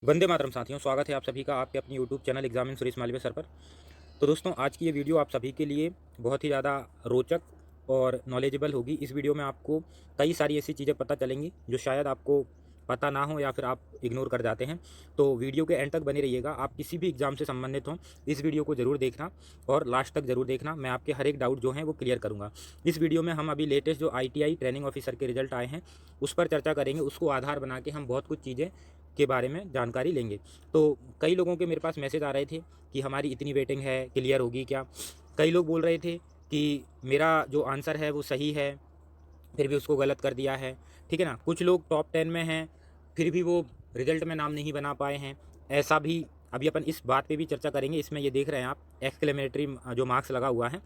वंदे मातरम साथियों, स्वागत है आप सभी का आपके अपने YouTube channel exam in Suresh Malviya sir पर। तो दोस्तों, आज की ये वीडियो आप सभी के लिए बहुत ही ज़्यादा रोचक और नॉलेजेबल होगी। इस वीडियो में आपको कई सारी ऐसी चीज़ें पता चलेंगी जो शायद आपको पता ना हो या फिर आप इग्नोर कर जाते हैं। तो वीडियो के एंड तक बने रहिएगा। आप किसी भी एग्ज़ाम से संबंधित हों, इस वीडियो को ज़रूर देखना और लास्ट तक ज़रूर देखना। मैं आपके हर एक डाउट जो हैं वो क्लियर करूँगा। इस वीडियो में हम अभी लेटेस्ट जो ITI ट्रेनिंग ऑफिसर के रिजल्ट आए हैं उस पर चर्चा करेंगे। उसको आधार बना के हम बहुत कुछ चीज़ें के बारे में जानकारी लेंगे। तो कई लोगों के मेरे पास मैसेज आ रहे थे कि हमारी इतनी वेटिंग है, क्लियर होगी क्या? कई लोग बोल रहे थे कि मेरा जो आंसर है वो सही है, फिर भी उसको गलत कर दिया है। ठीक है ना? कुछ लोग टॉप 10 में हैं, फिर भी वो रिजल्ट में नाम नहीं बना पाए हैं। ऐसा भी अभी अपन इस बात पे भी चर्चा करेंगे। इसमें ये देख रहे हैं आप एक्सक्लेमेटरी जो मार्क्स लगा हुआ है,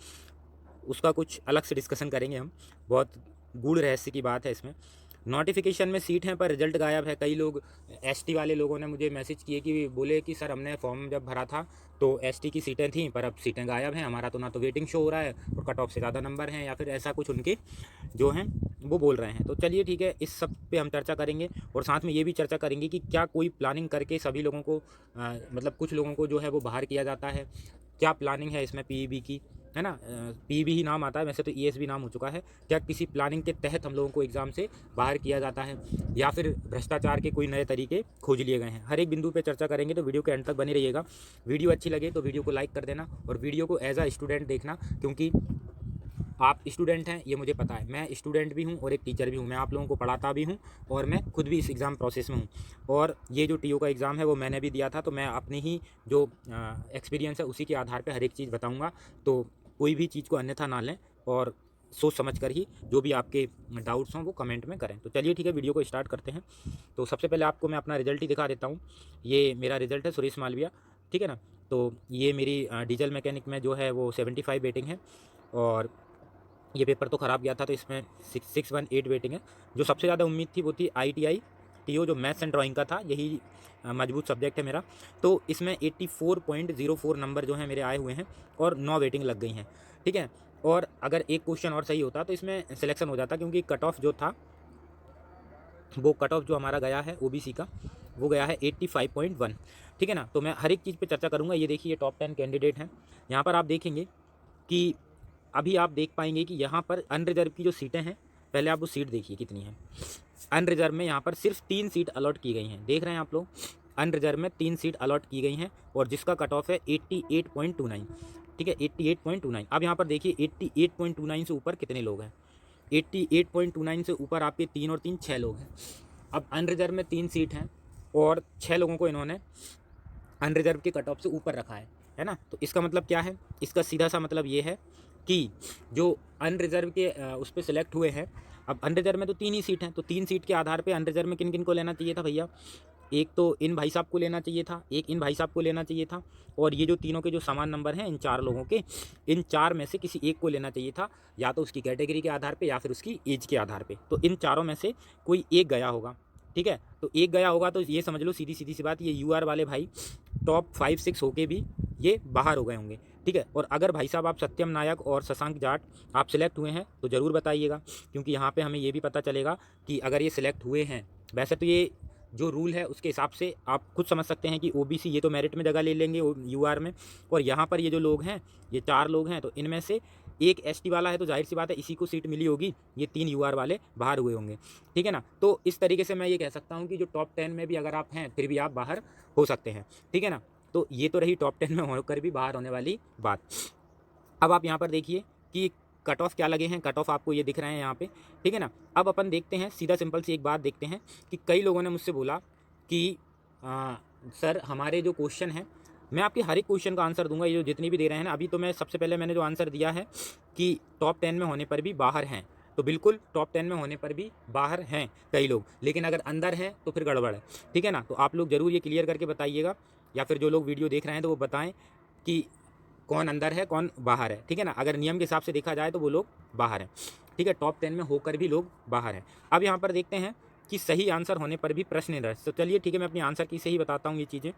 उसका कुछ अलग से डिस्कशन करेंगे हम। बहुत गूढ़ रहस्य की बात है इसमें। नोटिफिकेशन में सीट हैं पर रिजल्ट गायब है। कई लोग एसटी वाले लोगों ने मुझे मैसेज किए कि बोले कि सर हमने फॉर्म जब भरा था तो एसटी की सीटें थीं पर अब सीटें गायब हैं, हमारा तो ना तो वेटिंग शो हो रहा है और कट ऑफ से ज़्यादा नंबर हैं, या फिर ऐसा कुछ उनके जो हैं वो बोल रहे हैं। तो चलिए ठीक है, इस सब पे हम चर्चा करेंगे और साथ में ये भी चर्चा करेंगे कि क्या कोई प्लानिंग करके सभी लोगों को मतलब कुछ लोगों को जो है वो बाहर किया जाता है। क्या प्लानिंग है इसमें पीईबी की, है ना? पीईबी ही नाम आता है, वैसे तो ईएसबी नाम हो चुका है। क्या किसी प्लानिंग के तहत हम लोगों को एग्ज़ाम से बाहर किया जाता है या फिर भ्रष्टाचार के कोई नए तरीके खोज लिए गए हैं? हर एक बिंदु पे चर्चा करेंगे, तो वीडियो के एंड तक बने रहिएगा। वीडियो अच्छी लगे तो वीडियो को लाइक कर देना और वीडियो को एज अ स्टूडेंट देखना, क्योंकि आप स्टूडेंट हैं ये मुझे पता है। मैं स्टूडेंट भी हूँ और एक टीचर भी हूँ। मैं आप लोगों को पढ़ाता भी हूँ और मैं खुद भी इस एग्ज़ाम प्रोसेस में हूँ। और ये जो टीओ का एग्ज़ाम है वो मैंने भी दिया था, तो मैं अपनी ही जो एक्सपीरियंस है उसी के आधार पे हर एक चीज़ बताऊँगा। तो कोई भी चीज़ को अन्यथा ना लें और सोच समझ कर ही जो भी आपके डाउट्स हों वो कमेंट में करें। तो चलिए ठीक है, वीडियो को स्टार्ट करते हैं। तो सबसे पहले आपको मैं अपना रिजल्ट ही दिखा देता हूँ। ये मेरा रिजल्ट है सुरेश मालविया, ठीक है ना? तो ये मेरी डीजल मैकेनिक में जो है वो 75 रेटिंग है और ये पेपर तो ख़राब गया था, तो इसमें 618 वेटिंग है। जो सबसे ज़्यादा उम्मीद थी वो थी ITI टीओ जो मैथ्स एंड ड्राइंग का था, यही मजबूत सब्जेक्ट है मेरा। तो इसमें 84.04 नंबर जो हैं मेरे आए हुए हैं और 9 वेटिंग लग गई हैं, ठीक है। और अगर एक क्वेश्चन और सही होता तो इसमें सिलेक्शन हो जाता, क्योंकि कट ऑफ जो था वो कट ऑफ जो हमारा गया है ओबीसी का वो गया है 85.1, ठीक है ना। तो मैं हर एक चीज़ पे चर्चा करूँगा। ये देखिए, ये टॉप 10 कैंडिडेट हैं। यहाँ पर आप देखेंगे कि अभी आप देख पाएंगे कि यहाँ पर अनरिजर्व की जो सीटें हैं, पहले आप वो सीट देखिए कितनी है। अनरिजर्व में यहाँ पर सिर्फ 3 सीट अलॉट की गई हैं, देख रहे हैं आप लोग। अनरिजर्व में 3 सीट अलॉट की गई हैं और जिसका कट ऑफ है 88.29, ठीक है, 88.29। अब यहाँ पर देखिए 88.29 से ऊपर कितने लोग हैं। 88.29 से ऊपर आपके 3 और 3 6 लोग हैं। अब अनरिजर्व में 3 सीट हैं और 6 लोगों को इन्होंने अनरिजर्व के कट ऑफ से ऊपर रखा है ना? तो इसका मतलब क्या है? इसका सीधा सा मतलब ये है कि जो अनरिजर्व के उस पे सिलेक्ट हुए हैं, अब अनरिजर्व में तो 3 ही सीट हैं, तो 3 सीट के आधार पे अनरिजर्व में किन-किन को लेना चाहिए था भैया? एक तो इन भाई साहब को लेना चाहिए था, एक इन भाई साहब को लेना चाहिए था और ये जो तीनों के जो समान नंबर हैं इन 4 लोगों के, इन 4 में से किसी एक को लेना चाहिए था, या तो उसकी कैटेगरी के आधार पे या फिर उसकी एज के आधार पे। तो इन चारों में से कोई एक गया होगा, ठीक है? तो एक गया होगा तो ये समझ लो सीधी-सीधी सी बात, ये यूआर वाले भाई टॉप 5-6 होके भी ये बाहर हो गए होंगे, ठीक है। और अगर भाई साहब आप सत्यम नायक और शशांक जाट आप सिलेक्ट हुए हैं तो ज़रूर बताइएगा, क्योंकि यहाँ पे हमें ये भी पता चलेगा कि अगर ये सिलेक्ट हुए हैं, वैसे तो ये जो रूल है उसके हिसाब से आप खुद समझ सकते हैं कि ओबीसी ये तो मेरिट में जगह ले लेंगे यूआर में, और यहाँ पर ये जो लोग हैं, ये 4 लोग हैं, तो इनमें से एक एसटी वाला है, तो जाहिर सी बात है इसी को सीट मिली होगी, ये 3 यूआर वाले बाहर हुए होंगे, ठीक है ना। तो इस तरीके से मैं ये कह सकता हूँ कि जो टॉप 10 में भी अगर आप हैं फिर भी आप बाहर हो सकते हैं, ठीक है ना। तो ये तो रही टॉप 10 में होकर भी बाहर होने वाली बात। अब आप यहाँ पर देखिए कि कट ऑफ क्या लगे हैं। कट ऑफ आपको ये दिख रहे हैं यहाँ पे, ठीक है ना। अब अपन देखते हैं, सीधा सिंपल सी एक बात देखते हैं कि कई लोगों ने मुझसे बोला कि सर हमारे जो क्वेश्चन हैं, मैं आपके हर एक क्वेश्चन का आंसर दूंगा, ये जो जितनी भी दे रहे हैं ना। अभी तो मैं सबसे पहले मैंने जो आंसर दिया है कि टॉप 10 में होने पर भी बाहर हैं, तो बिल्कुल टॉप 10 में होने पर भी बाहर हैं कई लोग, लेकिन अगर अंदर हैं तो फिर गड़बड़ है, ठीक है ना। तो आप लोग ज़रूर ये क्लियर करके बताइएगा, या फिर जो लोग वीडियो देख रहे हैं तो वो बताएं कि कौन अंदर है कौन बाहर है, ठीक है ना। अगर नियम के हिसाब से देखा जाए तो वो लोग बाहर हैं, ठीक है। टॉप 10 में होकर भी लोग बाहर हैं। अब यहाँ पर देखते हैं कि सही आंसर होने पर भी प्रश्न रह, तो चलिए ठीक है, मैं अपनी आंसर की से ही बताता हूँ ये चीज़ें।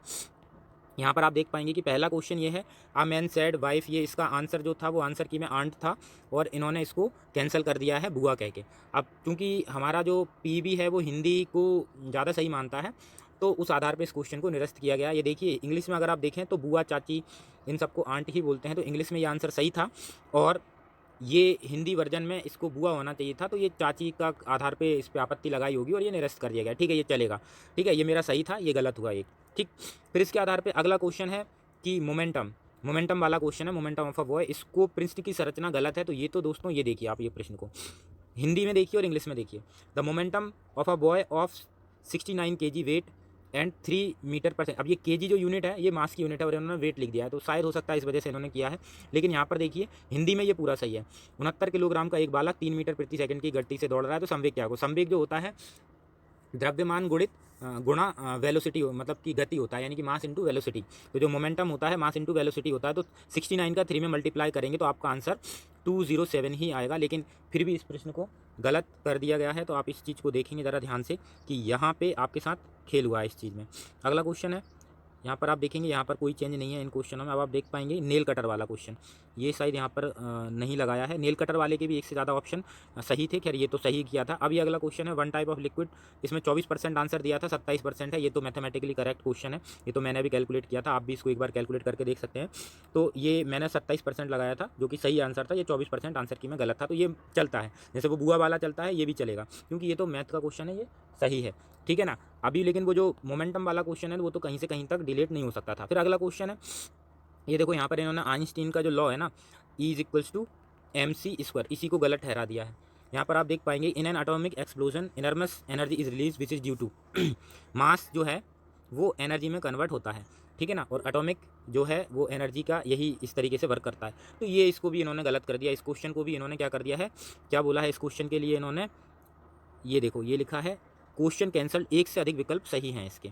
यहाँ पर आप देख पाएंगे कि पहला क्वेश्चन ये है, आ मैन सेड वाइफ, ये इसका आंसर जो था वो आंसर की में आंट था और इन्होंने इसको कैंसिल कर दिया है बुआ कह के। अब क्योंकि हमारा जो पीबी है वो हिंदी को ज़्यादा सही मानता है तो उस आधार पे इस क्वेश्चन को निरस्त किया गया। ये देखिए इंग्लिश में अगर आप देखें तो बुआ, चाची इन सबको आंट ही बोलते हैं, तो इंग्लिश में ये आंसर सही था। और ये हिंदी वर्जन में इसको बुआ होना चाहिए था, तो ये चाची का आधार पे इस पे आपत्ति लगाई होगी और ये निरस्त कर दिया गया। ठीक है, ये चलेगा। ठीक है, ये मेरा सही था, ये गलत हुआ एक। ठीक, फिर इसके आधार पे अगला क्वेश्चन है कि मोमेंटम वाला क्वेश्चन है, मोमेंटम ऑफ अ बॉय। इसको पृष्ठ की संरचना गलत है, तो ये तो दोस्तों ये देखिए आप, ये प्रश्न को हिंदी में देखिए और इंग्लिश में देखिए। The momentum of a boy of 69 kg weight and 3 metre per second. अब ये केजी जो यूनिट है ये मास की यूनिट है और इन्होंने वेट लिख दिया है, तो शायद हो सकता है इस वजह से इन्होंने किया है। लेकिन यहाँ पर देखिए हिंदी में ये पूरा सही है। 69 किलोग्राम का एक बालक 3 मीटर प्रति सेकंड की गति से दौड़ रहा है, तो संवेग क्या होगा? संवेग जो होता है द्रव्यमान गुणा वेलोसिटी, मतलब कि गति होता है, यानी कि मास इंटू वेलोसिटी। तो जो मोमेंटम होता है मास इंटू वेलोसिटी होता है, तो 69 का 3 में मल्टीप्लाई करेंगे तो आपका आंसर 207 ही आएगा। लेकिन फिर भी इस प्रश्न को गलत कर दिया गया है, तो आप इस चीज़ को देखेंगे ज़रा ध्यान से कि यहाँ पे आपके साथ खेल हुआ है इस चीज़ में। अगला क्वेश्चन है, यहाँ पर आप देखेंगे यहाँ पर कोई चेंज नहीं है इन क्वेश्चनों में। अब आप देख पाएंगे नेल कटर वाला क्वेश्चन, ये शायद यहाँ पर नहीं लगाया है। नेल कटर वाले के भी एक से ज़्यादा ऑप्शन सही थे, खैर ये तो सही किया था। अब ये अगला क्वेश्चन है, वन टाइप ऑफ लिक्विड। इसमें 24% आंसर दिया था, 27% है। ये तो मैथमेटिकली करेक्ट क्वेश्चन है, ये तो मैंने भी कैलकुलेट किया था, आप भी इसको एक बार कैलकुलेट करके देख सकते हैं। तो ये मैंने 27% लगाया था जो कि सही आंसर था, ये 24% आंसर की मैं गलत था, तो ये चलता है। जैसे वो बुआ वाला चलता है, ये भी चलेगा, क्योंकि ये तो मैथ का क्वेश्चन है, ये सही है। ठीक है ना। अभी लेकिन वो जो मोमेंटम वाला क्वेश्चन है वो तो कहीं से कहीं तक डिलीट नहीं हो सकता था। फिर अगला क्वेश्चन है, ये देखो यहाँ पर इन्होंने आइंस्टीन का जो लॉ है ना, E = mc², इसी को गलत ठहरा दिया है। यहाँ पर आप देख पाएंगे, in an atomic explosion enormous energy is release which is due to. Mass जो है वो एनर्जी में कन्वर्ट होता है, ठीक है ना, और एटॉमिक जो है वो एनर्जी का यही इस तरीके से वर्क करता है। तो ये इसको भी इन्होंने गलत कर दिया, इस क्वेश्चन को भी इन्होंने क्या कर दिया है, क्या बोला है इस क्वेश्चन के लिए इन्होंने, ये देखो ये लिखा है क्वेश्चन कैंसल्ड, एक से अधिक विकल्प सही हैं इसके।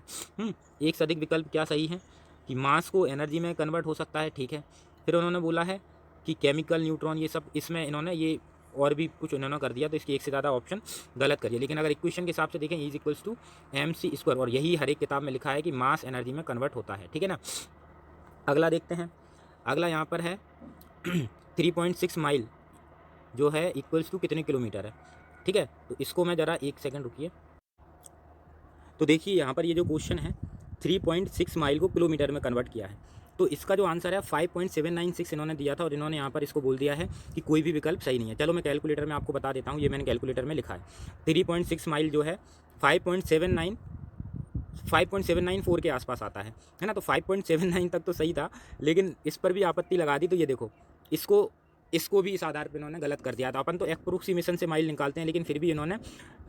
एक से अधिक विकल्प क्या सही है कि मास को एनर्जी में कन्वर्ट हो सकता है, ठीक है। फिर उन्होंने बोला है कि केमिकल, न्यूट्रॉन, ये सब इसमें इन्होंने ये और भी कुछ इन्होंने कर दिया, तो इसकी एक से ज़्यादा ऑप्शन गलत करिए। लेकिन अगर इक्वेशन के हिसाब से देखें, E = mc², और यही हर एक किताब में लिखा है कि मास एनर्जी में कन्वर्ट होता है, ठीक है ना। अगला देखते हैं, अगला यहाँ पर है 3.6 माइल जो है इक्वल्स टू कितने किलोमीटर है, ठीक है। तो इसको मैं ज़रा एक सेकंड रुकिए। तो देखिए यहाँ पर ये जो क्वेश्चन है 3.6 माइल को किलोमीटर में कन्वर्ट किया है, तो इसका जो आंसर है 5.796 इन्होंने दिया था, और इन्होंने यहाँ पर इसको बोल दिया है कि कोई भी विकल्प सही नहीं है। चलो मैं कैलकुलेटर में आपको बता देता हूँ, ये मैंने कैलकुलेटर में लिखा है 3.6 माइल जो है 5.794 के आसपास आता है ना। तो 5.79 तक तो सही था, लेकिन इस पर भी आपत्ति लगा दी, तो ये देखो इसको भी इस आधार पर इन्होंने गलत कर दिया था। अपन तो एप्रोक्सीमेशन से माइल निकालते हैं, लेकिन फिर भी इन्होंने,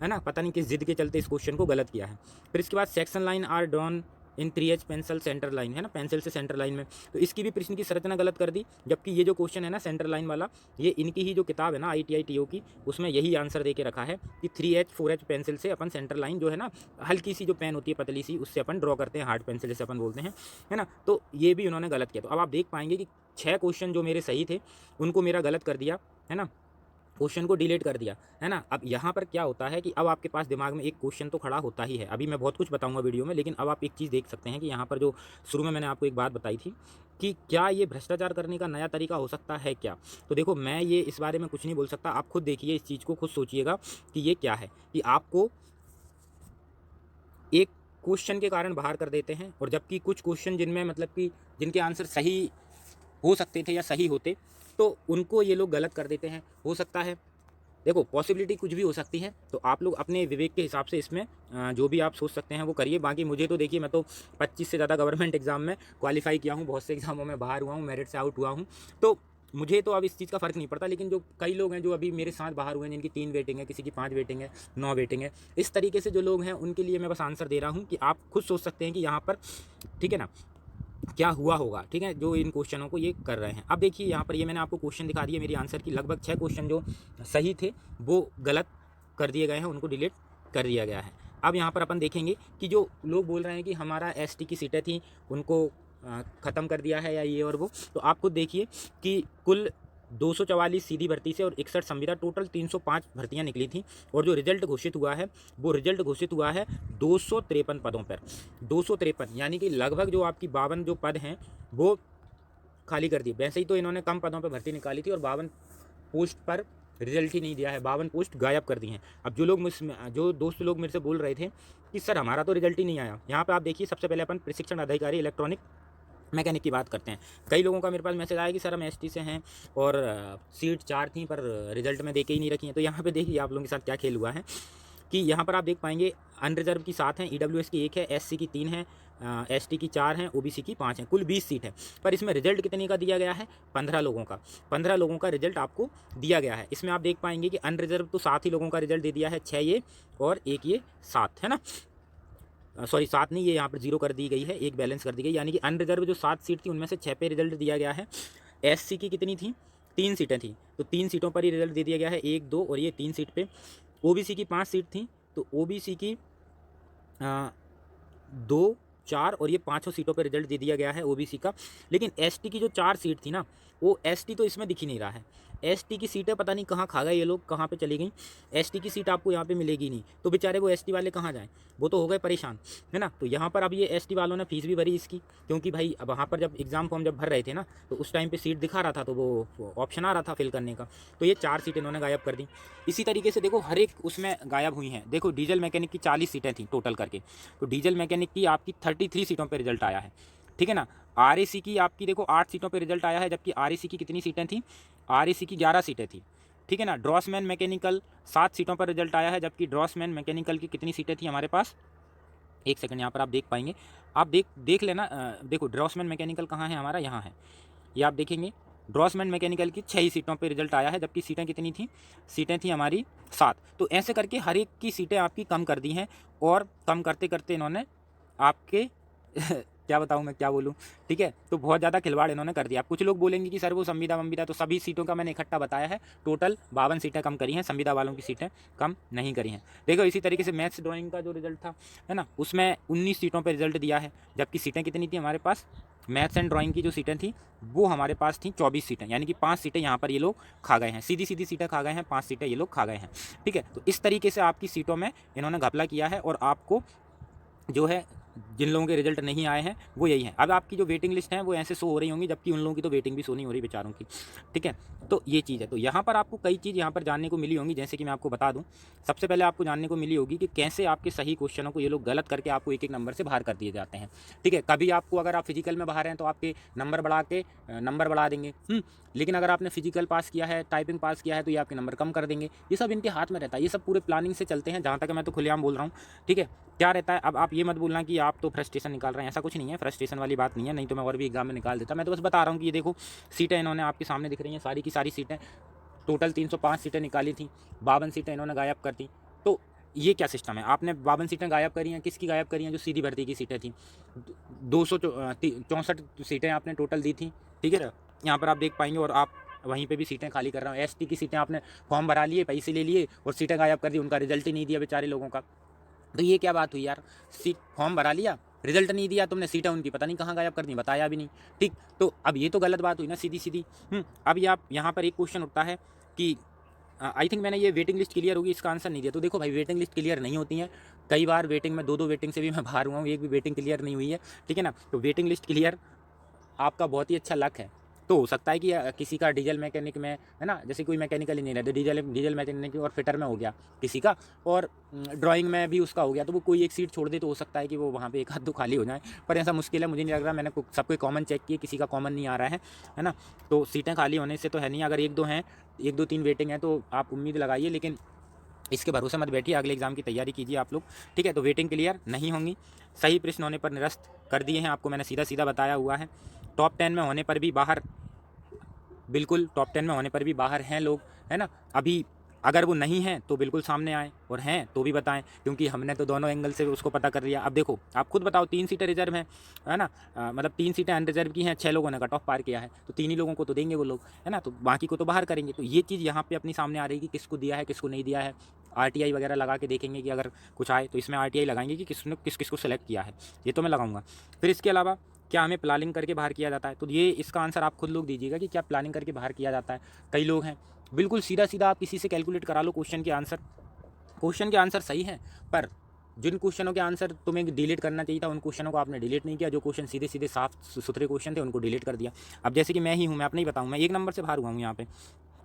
है ना, पता नहीं किस जिद के चलते इस क्वेश्चन को गलत किया है। फिर इसके बाद section line are drawn in 3H pencil centre line, है ना, पेंसिल से सेंटर लाइन में, तो इसकी भी प्रश्न की संरचना गलत कर दी। जबकि ये जो क्वेश्चन है ना सेंटर लाइन वाला, ये इनकी ही जो किताब है ना ITI TO की, उसमें यही आंसर दे के रखा है कि 3H 4H पेंसिल से अपन सेंटर लाइन जो है ना, हल्की सी जो पेन होती है पतली सी, उससे अपन ड्रॉ करते हैं, हार्ड पेंसिल जैसे अपन बोलते हैं, है ना। तो ये भी उन्होंने गलत किया। तो अब आप देख पाएंगे कि 6 क्वेश्चन जो मेरे सही थे उनको मेरा गलत कर दिया, है ना, क्वेश्चन को डिलीट कर दिया, है ना। अब यहाँ पर क्या होता है कि अब आपके पास दिमाग में एक क्वेश्चन तो खड़ा होता ही है। अभी मैं बहुत कुछ बताऊंगा वीडियो में, लेकिन अब आप एक चीज़ देख सकते हैं कि यहाँ पर जो शुरू में मैंने आपको एक बात बताई थी कि क्या ये भ्रष्टाचार करने का नया तरीका हो सकता है क्या। तो देखो मैं ये इस बारे में कुछ नहीं बोल सकता, आप खुद देखिए इस चीज़ को, खुद सोचिएगा कि ये क्या है, कि आपको एक क्वेश्चन के कारण बाहर कर देते हैं, और जबकि कुछ क्वेश्चन जिनमें मतलब कि जिनके आंसर सही हो सकते थे या सही होते, तो उनको ये लोग गलत कर देते हैं। हो सकता है, देखो पॉसिबिलिटी कुछ भी हो सकती है, तो आप लोग अपने विवेक के हिसाब से इसमें जो भी आप सोच सकते हैं वो करिए। बाकी मुझे तो देखिए, मैं तो 25 से ज़्यादा गवर्नमेंट एग्जाम में क्वालिफाई किया हूँ, बहुत से एग्जामों में बाहर हुआ हूँ, मेरिट से आउट हुआ हूँ, तो मुझे तो अब इस चीज़ का फ़र्क नहीं पड़ता। लेकिन जो कई लोग हैं जो अभी मेरे साथ बाहर हुए हैं, जिनकी 3 वेटिंग है, किसी की 5 वेटिंग है, 9 वेटिंग है, इस तरीके से जो लोग हैं उनके लिए मैं बस आंसर दे रहा हूँ कि आप खुद सोच सकते हैं कि यहाँ पर, ठीक है ना, क्या हुआ होगा, ठीक है, जो इन क्वेश्चनों को ये कर रहे हैं। अब देखिए यहाँ पर ये मैंने आपको क्वेश्चन दिखा दिया, मेरी आंसर की लगभग 6 क्वेश्चन जो सही थे वो गलत कर दिए गए हैं, उनको डिलीट कर दिया गया है। अब यहाँ पर अपन देखेंगे कि जो लोग बोल रहे हैं कि हमारा ST की सीटें थी उनको ख़त्म कर दिया है या ये और वो, तो आप खुद देखिए कि कुल 244 सीधी भर्ती से और 61 संविदा, टोटल 305 भर्तियां निकली थी, और जो रिजल्ट घोषित हुआ है वो रिजल्ट घोषित हुआ है 253 पदों पर। 253 यानी कि लगभग जो आपकी 52 जो पद हैं वो खाली कर दिए। वैसे ही तो इन्होंने कम पदों पर भर्ती निकाली थी और 52 पोस्ट पर रिजल्ट ही नहीं दिया है, 52 पोस्ट गायब कर दी हैं। अब जो दोस्त लोग मेरे से बोल रहे थे कि सर हमारा तो रिजल्ट ही नहीं आया, यहाँ पे आप देखिए सबसे पहले अपन प्रशिक्षण अधिकारी इलेक्ट्रॉनिक मैकेनिक की बात करते हैं। कई लोगों का मेरे पास मैसेज आया कि सर हम एसटी से हैं और सीट 4 थी पर रिजल्ट में दे के ही नहीं रखी हैं। तो यहाँ पे देखिए आप लोगों के साथ क्या खेल हुआ है कि यहाँ पर आप देख पाएंगे अनरिजर्व की 7 हैं, ईडब्ल्यूएस की 1 है, एससी की 3 है, एसटी की 4 हैं, ओबीसी की 5 हैं, कुल 20 सीट है। पर इसमें रिजल्ट कितने का दिया गया है? 15 लोगों का। 15 लोगों का रिजल्ट आपको दिया गया है। इसमें आप देख पाएंगे कि अनरिजर्व तो 7 ही लोगों का रिजल्ट दे दिया है, 6 ये और 1 ये 7 है ना, सॉरी 7 नहीं, ये यहाँ पर 0 कर दी गई है, 1 बैलेंस कर दी गई, यानी कि अनरिजर्व जो 7 सीट थी उनमें से 6 पे रिजल्ट दिया गया है। एससी की कितनी थी? 3 सीटें थी, तो 3 सीटों पर ही रिजल्ट दे दिया गया है, 1 2 और ये 3 सीट पे। ओबीसी की 5 सीट थी, तो ओबीसी की 2 4 और ये 5 सीटों पर रिजल्ट दे दिया गया है ओबीसी का। लेकिन एसटी की जो 4 सीट थी ना, वो एसटी तो इसमें दिख ही नहीं रहा है। एसटी की सीटें पता नहीं कहाँ खा गए ये लोग, कहाँ पे चली गई। एसटी की सीट आपको यहाँ पे मिलेगी नहीं, तो बेचारे वो एसटी वाले कहाँ जाएं, वो तो हो गए परेशान, है ना। तो यहाँ पर अब ये एसटी वालों ने फीस भी भरी इसकी, क्योंकि भाई अब वहाँ पर जब एग्ज़ाम फॉर्म जब भर रहे थे ना, तो उस टाइम पे सीट दिखा रहा था, तो वो ऑप्शन आ रहा था फिल करने का, तो ये 4 सीट इन्होंने गायब कर दी। इसी तरीके से देखो हर एक उसमें गायब हुई हैं। देखो डीजल मैकेनिक की 40 सीटें थी टोटल करके, तो डीजल मैकेनिक की आपकी 33 सीटों पर रिजल्ट आया है, ठीक है ना। आरएसी की आपकी देखो 8 सीटों पर रिजल्ट आया है, जबकि आरएसी की कितनी सीटें थी? आरएसी की 11 सीटें थी, ठीक है ना। ड्रॉसमैन मैकेनिकल 7 सीटों पर रिजल्ट आया है, जबकि ड्रॉसमैन मैकेनिकल की कितनी सीटें थी हमारे पास? एक सेकंड, यहाँ पर आप देख पाएंगे, आप देख लेना। देखो ड्रॉसमैन मैकेनिकल कहाँ है हमारा? यहाँ है, ये आप देखेंगे। ड्रॉसमैन मैकेनिकल की 6 ही सीटों पर रिजल्ट आया है, जबकि सीटें कितनी थी? सीटें थी हमारी 7। तो ऐसे करके हर एक की सीटें आपकी कम कर दी हैं, और कम करते करते इन्होंने आपके क्या बताऊँ मैं, क्या बोलूँ, ठीक है। तो बहुत ज़्यादा खिलवाड़ इन्होंने कर दिया। कुछ लोग बोलेंगे कि सर वो संविदा तो सभी सीटों का मैंने इकट्ठा बताया है, टोटल 52 सीटें कम करी हैं, संविदा वालों की सीटें कम नहीं करी हैं। देखो इसी तरीके से मैथ्स ड्राइंग का जो रिजल्ट था, है ना, उसमें 19 सीटों पर रिजल्ट दिया है, जबकि सीटें कितनी थी हमारे पास? मैथ्स एंड ड्राइंग की जो सीटें थी वो हमारे पास थी 24 सीटें, यानी कि 5 सीटें यहाँ पर ये लोग खा गए हैं, सीधी सीधी सीटें खा गए हैं, 5 सीटें ये लोग खा गए हैं, ठीक है। तो इस तरीके से आपकी सीटों में इन्होंने घपला किया है, और आपको जो है जिन लोगों के रिजल्ट नहीं आए हैं वो यही है। अब आपकी जो वेटिंग लिस्ट है वो ऐसे शो हो रही होंगी, जबकि उन लोगों की तो वेटिंग भी शो नहीं हो रही बेचारों की, ठीक है। तो ये चीज़ है। तो यहाँ पर आपको कई चीज़ यहाँ पर जानने को मिली होंगी, जैसे कि मैं आपको बता दूँ, सबसे पहले आपको जानने को मिली होगी कि कैसे आपके सही क्वेश्चनों को ये लोग गलत करके आपको एक एक नंबर से बाहर कर दिए जाते हैं, ठीक है। कभी आपको अगर आप फिजिकल में बाहर हैं तो आपके नंबर बढ़ा देंगे, लेकिन अगर आपने फिजिकल पास किया है, टाइपिंग पास किया है, तो ये आपके नंबर कम कर देंगे। ये सब इनके हाथ में रहता है, ये सब पूरे प्लानिंग से चलते हैं, जहाँ तक मैं तो खुलेआम बोल रहा हूँ, ठीक है। क्या रहता है, अब आप ये मत बोलना कि आप तो फ्रस्ट्रेशन निकाल रहे हैं, ऐसा कुछ नहीं है, फ्रस्ट्रेशन वाली बात नहीं है, नहीं तो मैं और भी एग्जाम में निकाल देता। मैं तो बस बता रहा हूँ कि ये देखो सीटें इन्होंने आपके सामने दिख रही हैं, सारी की सारी सीटें, टोटल 305 सीटें निकाली थी, 52 सीटें इन्होंने गायब कर दी। तो ये क्या सिस्टम है? आपने 52 सीटें गायब करी हैं, किसकी गायब करी हैं? जो सीधी भर्ती की सीटें थी, 264 सीटें आपने टोटल दी थी, ठीक है ना। यहाँ पर आप देख पाएंगे, और आप वहीं पे भी सीटें खाली कर रहा हूँ। एसटी की सीटें आपने फॉर्म भरा लिए, पैसे ले लिए और सीटें गायब कर दी, उनका रिजल्ट ही नहीं दिया बेचारे लोगों का। तो ये क्या बात हुई यार, सीट फॉर्म भरा लिया, रिजल्ट नहीं दिया तुमने, सीटें उनकी पता नहीं कहाँ गायब कर दी, बताया भी नहीं, ठीक। तो अब ये तो गलत बात हुई ना, सीधी सीधी। अब ये आप यहाँ पर एक क्वेश्चन उठता है कि आई थिंक मैंने ये वेटिंग लिस्ट क्लियर होगी, इसका आंसर नहीं दिया। तो देखो भाई वेटिंग लिस्ट क्लियर नहीं होती है, कई बार वेटिंग में 2-2 वेटिंग से भी मैं बाहर हुआ हूँ, एक भी वेटिंग क्लियर नहीं हुई है, ठीक है ना। तो वेटिंग लिस्ट क्लियर आपका बहुत ही अच्छा लक है। तो हो सकता है कि किसी का डीजल मैकेनिक में, है ना, जैसे कोई मैकेनिकल इंजीनियर तो डीजल मैकेनिक और फिटर में हो गया किसी का, और ड्राइंग में भी उसका हो गया, तो वो कोई एक सीट छोड़ दे, तो हो सकता है कि वो वहाँ पे एक हाथ तो खाली हो जाए, पर ऐसा मुश्किल है, मुझे नहीं लग रहा। मैंने सबको कॉमन चेक किए, किसी का कॉमन नहीं आ रहा है ना। तो सीटें खाली होने से तो है नहीं, अगर 1-2 हैं, 1-2-3 वेटिंग है, तो आप उम्मीद लगाइए, लेकिन इसके भरोसे मत बैठिए, अगले एग्जाम की तैयारी कीजिए आप लोग, ठीक है। तो वेटिंग क्लियर नहीं होंगी, सही प्रश्न होने पर निरस्त कर दिए हैं आपको, मैंने सीधा सीधा बताया हुआ है। टॉप 10 में होने पर भी बाहर, बिल्कुल टॉप 10 में होने पर भी बाहर हैं लोग, है ना। अभी अगर वो नहीं हैं तो बिल्कुल सामने आए, और हैं तो भी बताएं, क्योंकि हमने तो दोनों एंगल से उसको पता कर लिया। अब देखो आप खुद बताओ, 3 सीटें रिजर्व हैं, है ना, मतलब 3 सीटें अनरिजर्व की हैं, 6 लोगों ने कट ऑफ पार किया है, तो 3 ही लोगों को तो देंगे वो लोग, है ना, तो बाकी को तो बाहर करेंगे। तो ये चीज़ यहाँ पे अपनी सामने आ रही है कि किसको दिया है, किसको नहीं दिया है। RTI वगैरह लगा के देखेंगे कि अगर कुछ आए तो इसमें RTI लगाएंगे कि किसने किस किस को सेलेक्ट किया है, ये तो मैं लगाऊंगा। फिर इसके अलावा क्या हमें प्लानिंग करके बाहर किया जाता है? तो ये इसका आंसर आप खुद लोग दीजिएगा कि क्या प्लानिंग करके बाहर किया जाता है। कई लोग हैं बिल्कुल सीधा सीधा, आप किसी से कैलकुलेट करा लो क्वेश्चन के आंसर सही हैं, पर जिन क्वेश्चनों के आंसर तुम्हें डिलीट करना चाहिए था, उन क्वेश्चनों को आपने डिलीट नहीं किया। जो क्वेश्चन सीधे सीधे साफ सुथरे क्वेश्चन थे, उनको डिलीट कर दिया। अब जैसे कि मैं ही हूँ, मैं अपने ही बताऊँ, मैं 1 नंबर से बाहर हुआ हूँ यहाँ पे,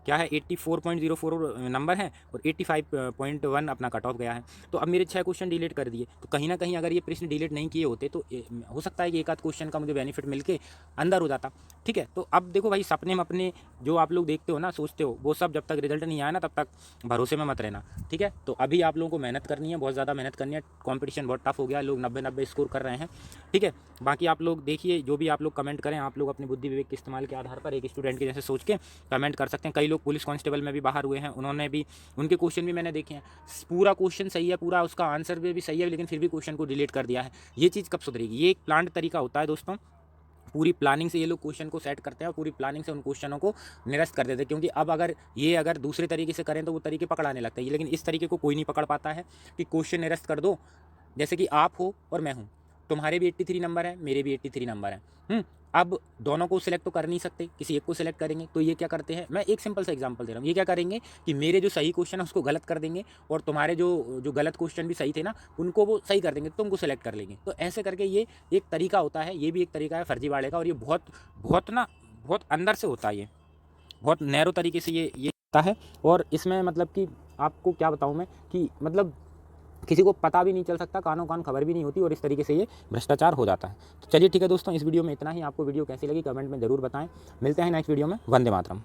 क्या है 84.04 नंबर है और 85.1 अपना कट ऑफ गया है। तो अब मेरे 6 क्वेश्चन डिलीट कर दिए, तो कहीं ना कहीं अगर ये प्रश्न डिलीट नहीं किए होते तो हो सकता है कि एक आध क्वेश्चन का मुझे बेनिफिट मिलके अंदर हो जाता। ठीक है, तो अब देखो भाई, सपने में अपने जो आप लोग देखते हो ना, सोचते हो, वो सब जब तक रिजल्ट नहीं आया ना तब तक भरोसे में मत रहना। ठीक है, तो अभी आप लोगों को मेहनत करनी है, बहुत ज़्यादा मेहनत करनी है। कॉम्पिटिशन बहुत टफ हो गया, लोग 90-90 स्कोर कर रहे हैं। ठीक है, बाकी आप लोग देखिए, जो भी आप लोग कमेंट करें, आप लोग अपनी बुद्धि विवेक के इस्तेमाल के आधार पर एक स्टूडेंट के जैसे सोच के कमेंट कर सकते हैं। कई लोग पुलिस कांस्टेबल में भी बाहर हुए हैं, उन्होंने भी, उनके क्वेश्चन भी मैंने देखे हैं, पूरा क्वेश्चन सही है, पूरा उसका आंसर भी सही है, लेकिन फिर भी क्वेश्चन को डिलीट कर दिया है। ये चीज़ कब सुधरेगी? ये एक प्लान्ड तरीका होता है दोस्तों। पूरी प्लानिंग से ये लोग क्वेश्चन को सेट करते हैं और पूरी प्लानिंग से उन क्वेश्चनों को निरस्त कर देते हैं। क्योंकि अब अगर दूसरे तरीके से करें तो वो तरीके पकड़ाने लगता है, लेकिन इस तरीके को कोई नहीं पकड़ पाता है कि क्वेश्चन निरस्त कर दो। जैसे कि आप हो और मैं हूँ, तुम्हारे भी 83 नंबर है, मेरे भी 83 नंबर है। अब दोनों को सिलेक्ट तो कर नहीं सकते, किसी एक को सिलेक्ट करेंगे। तो ये क्या करते हैं, मैं एक सिंपल सा एग्जांपल दे रहा हूँ, ये क्या करेंगे कि मेरे जो सही क्वेश्चन है उसको गलत कर देंगे और तुम्हारे जो गलत क्वेश्चन भी सही थे ना, उनको वो सही कर देंगे, तुमको सिलेक्ट कर लेंगे। तो ऐसे करके ये एक तरीका होता है, ये भी एक तरीका है फर्जीवाड़े का, और ये बहुत अंदर से होता है, ये बहुत नैरो तरीके से ये होता है। और इसमें मतलब कि आपको क्या बताऊँ मैं कि मतलब किसी को पता भी नहीं चल सकता, कानों कान खबर भी नहीं होती, और इस तरीके से ये भ्रष्टाचार हो जाता है। तो चलिए ठीक है दोस्तों, इस वीडियो में इतना ही। आपको वीडियो कैसी लगी कमेंट में ज़रूर बताएं। मिलते हैं नेक्स्ट वीडियो में। वंदे मातरम।